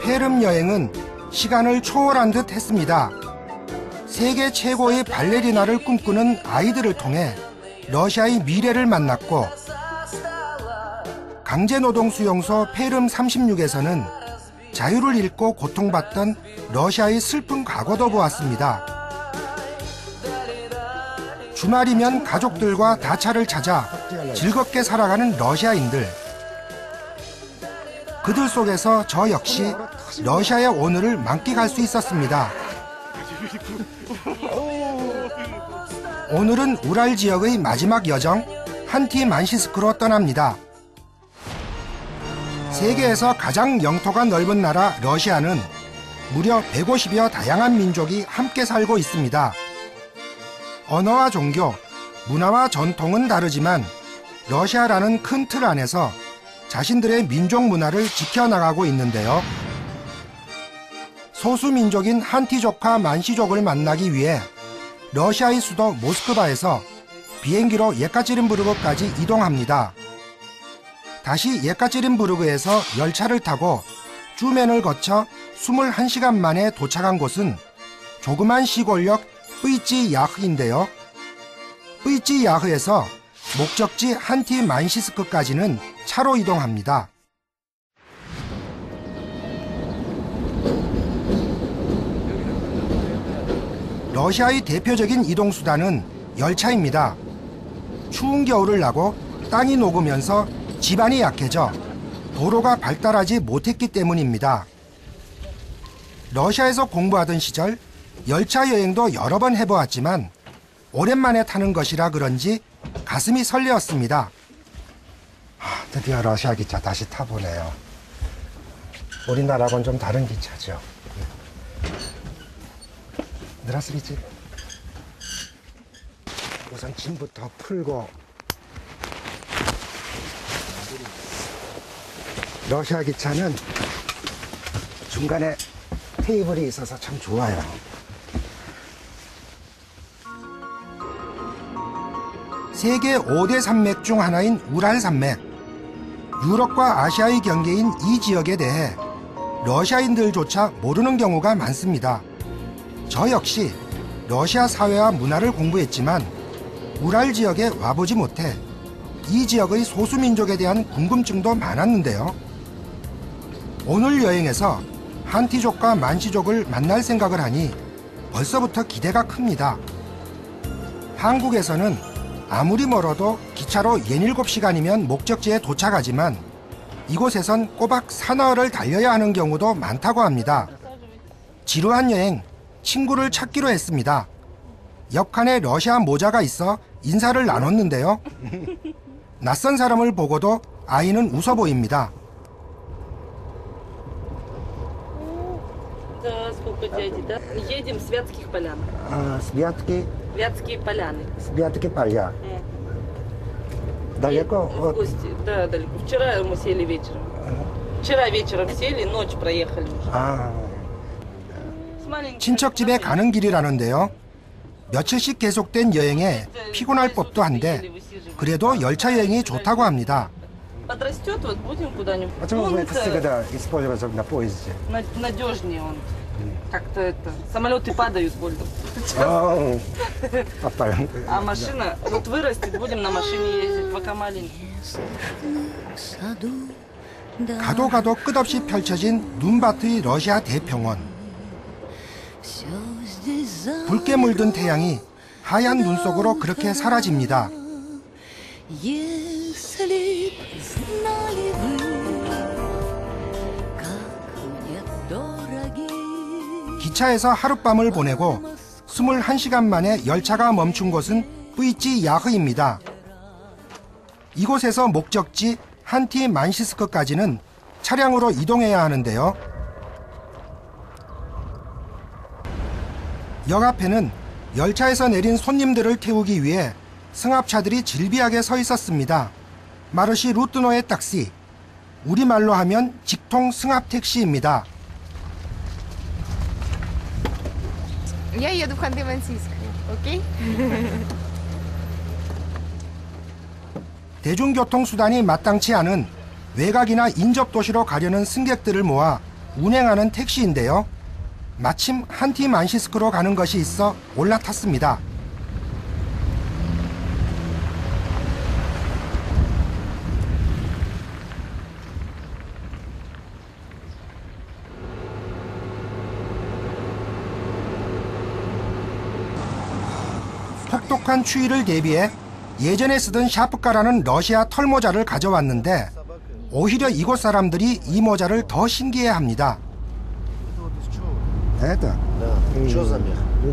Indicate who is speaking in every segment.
Speaker 1: 페름 여행은 시간을 초월한 듯 했습니다. 세계 최고의 발레리나를 꿈꾸는 아이들을 통해 러시아의 미래를 만났고, 강제노동 수용소 페름 36에서는 자유를 잃고 고통받던 러시아의 슬픈 과거도 보았습니다. 주말이면 가족들과 다차를 찾아 즐겁게 살아가는 러시아인들. 그들 속에서 저 역시 러시아의 오늘을 만끽할 수 있었습니다. 오늘은 우랄 지역의 마지막 여정 한티만시스크로 떠납니다. 세계에서 가장 영토가 넓은 나라 러시아는 무려 150여 다양한 민족이 함께 살고 있습니다. 언어와 종교, 문화와 전통은 다르지만 러시아라는 큰 틀 안에서 자신들의 민족 문화를 지켜나가고 있는데요. 소수민족인 한티족과 만시족을 만나기 위해 러시아의 수도 모스크바에서 비행기로 예카제린부르크까지 이동합니다. 다시 예카제린부르크에서 열차를 타고 쭈멘을 거쳐 21시간 만에 도착한 곳은 조그만 시골역 뿌이찌야흐인데요. 뿌이찌야흐에서 목적지 한티만시스크까지는 차로 이동합니다. 러시아의 대표적인 이동수단은 열차입니다. 추운 겨울을 나고 땅이 녹으면서 지반이 약해져 도로가 발달하지 못했기 때문입니다. 러시아에서 공부하던 시절 열차 여행도 여러 번 해보았지만 오랜만에 타는 것이라 그런지 가슴이 설레었습니다. 드디어 러시아 기차 다시 타보네요. 우리나라하고는 좀 다른 기차죠. Здравствуйте. 우선 짐부터 풀고. 러시아 기차는 중간에 테이블이 있어서 참 좋아요. 세계 5대 산맥 중 하나인 우랄 산맥. 유럽과 아시아의 경계인 이 지역에 대해 러시아인들조차 모르는 경우가 많습니다. 저 역시 러시아 사회와 문화를 공부했지만 우랄 지역에 와보지 못해 이 지역의 소수민족에 대한 궁금증도 많았는데요. 오늘 여행에서 한티족과 만시족을 만날 생각을 하니 벌써부터 기대가 큽니다. 한국에서는 아무리 멀어도 기차로 6-7시간이면 목적지에 도착하지만 이곳에선 꼬박 사나흘을 달려야 하는 경우도 많다고 합니다. 지루한 여행, 친구를 찾기로 했습니다. 옆칸에 러시아 모자가 있어 인사를 나눴는데요. 낯선 사람을 보고도 아이는 웃어 보입니다.
Speaker 2: Сколько дядей, да? Едем в Святских Полянах.
Speaker 1: Святские
Speaker 2: Поляны.
Speaker 1: Святские поля. Далеко?
Speaker 2: В гости, да, далеко. Вчера мы сели вечером. Вчера вечером сели, ночь проехали уже.
Speaker 1: 친척 집에 가는 길이라는데요. 며칠씩 계속된 여행에 피곤할 법도 한데 그래도 열차 여행이 좋다고 합니다.
Speaker 2: Подрастет, вот будем куда-нибудь.
Speaker 1: Почему вы это всегда используете на поезде?
Speaker 2: Надежнее он. Как-то это. Самолеты падают больно. А машина, вот вырастет, будем на машине ездить, пока маленький.
Speaker 1: 가도 끝없이 펼쳐진 눈밭의 러시아 대평원. 붉게 물든 태양이 하얀 눈 속으로 그렇게 사라집니다. 기차에서 하룻밤을 보내고 21시간 만에 열차가 멈춘 곳은 뿌이찌야흐입니다. 이곳에서 목적지 한티만시스크까지는 차량으로 이동해야 하는데요. 역 앞에는 열차에서 내린 손님들을 태우기 위해 승합차들이 질비하게 서 있었습니다. 마르시 루트노의 딱시, 우리말로 하면 직통 승합 택시입니다.
Speaker 3: Я еду в Ханты-Мансийск, окей?
Speaker 1: 대중교통수단이 마땅치 않은 외곽이나 인접도시로 가려는 승객들을 모아 운행하는 택시인데요. 마침 한티만시스크로 가는 것이 있어 올라탔습니다. 혹독한 추위를 대비해 예전에 쓰던 샤프카라는 러시아 털모자를 가져왔는데 오히려 이곳 사람들이 이 모자를 더 신기해합니다.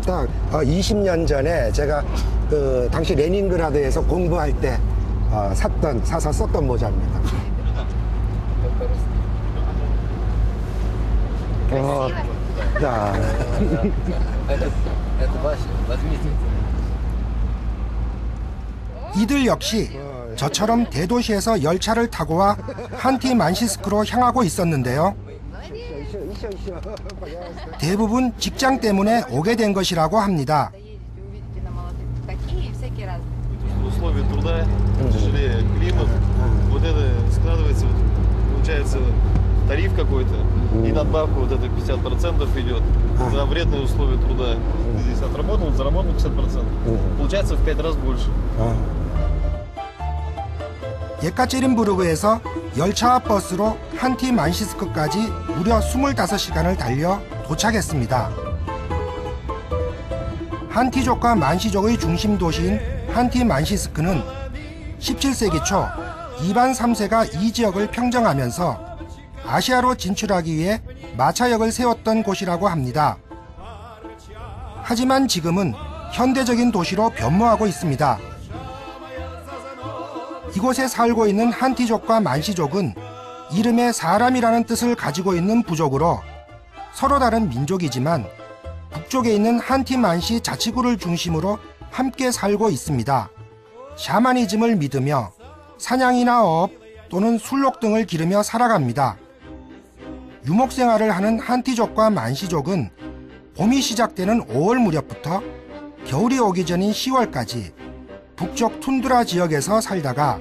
Speaker 4: 딱 20년 전에 제가 그 당시 레닌그라드에서 공부할 때 사서 썼던 모자입니다. 자.
Speaker 1: 이들 역시 저처럼 대도시에서 열차를 타고 와 한티만시스크로 향하고 있었는데요. 대부분 직장 때문에 오게 된 것이라고 합니다.
Speaker 5: условия труда, тяжелее климат, вот это складывается, получается тариф какой-то, и надбавка вот это 50% идет за вредные условия труда. Здесь отработал, заработал 50%. Получается в 5 раз больше.
Speaker 1: 예카체린부르크에서 열차와 버스로 한티만시스크까지 무려 25시간을 달려 도착했습니다. 한티족과 만시족의 중심 도시인 한티만시스크는 17세기 초 이반 3세가 이 지역을 평정하면서 아시아로 진출하기 위해 마차역을 세웠던 곳이라고 합니다. 하지만 지금은 현대적인 도시로 변모하고 있습니다. 이곳에 살고 있는 한티족과 만시족은 이름에 사람이라는 뜻을 가지고 있는 부족으로 서로 다른 민족이지만 북쪽에 있는 한티만시 자치구를 중심으로 함께 살고 있습니다. 샤머니즘을 믿으며 사냥이나 어업 또는 술록 등을 기르며 살아갑니다. 유목생활을 하는 한티족과 만시족은 봄이 시작되는 5월 무렵부터 겨울이 오기 전인 10월까지 북쪽 툰드라 지역에서 살다가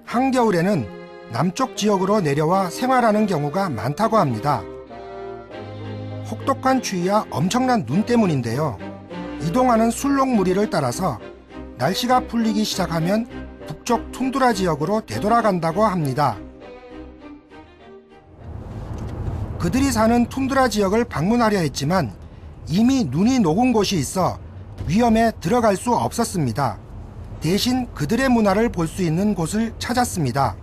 Speaker 1: 한겨울에는 남쪽 지역으로 내려와 생활하는 경우가 많다고 합니다. 혹독한 추위와 엄청난 눈 때문인데요. 이동하는 술록 무리를 따라서 날씨가 풀리기 시작하면 북쪽 툰드라 지역으로 되돌아간다고 합니다. 그들이 사는 툰드라 지역을 방문하려 했지만 이미 눈이 녹은 곳이 있어 위험에 들어갈 수 없었습니다. 대신 그들의 문화를 볼 수 있는 곳을 찾았습니다.